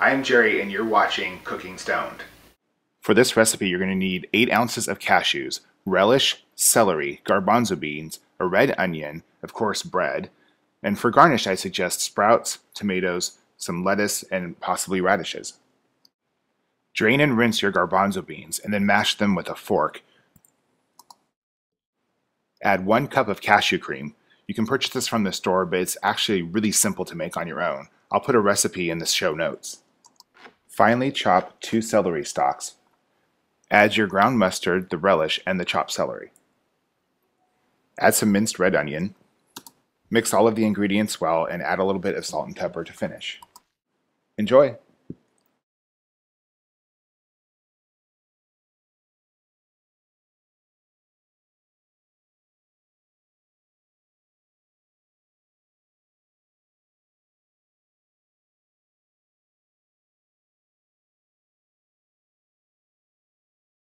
I'm Jerry and you're watching Cooking Stoned. For this recipe you're going to need 8 ounces of cashews, relish, celery, garbanzo beans, a red onion, of course bread, and for garnish I suggest sprouts, tomatoes, some lettuce, and possibly radishes. Drain and rinse your garbanzo beans and then mash them with a fork. Add 1 cup of cashew cream. You can purchase this from the store, but it's actually really simple to make on your own. I'll put a recipe in the show notes. Finally, chop 2 celery stalks. Add your ground mustard, the relish, and the chopped celery. Add some minced red onion. Mix all of the ingredients well and add a little bit of salt and pepper to finish. Enjoy!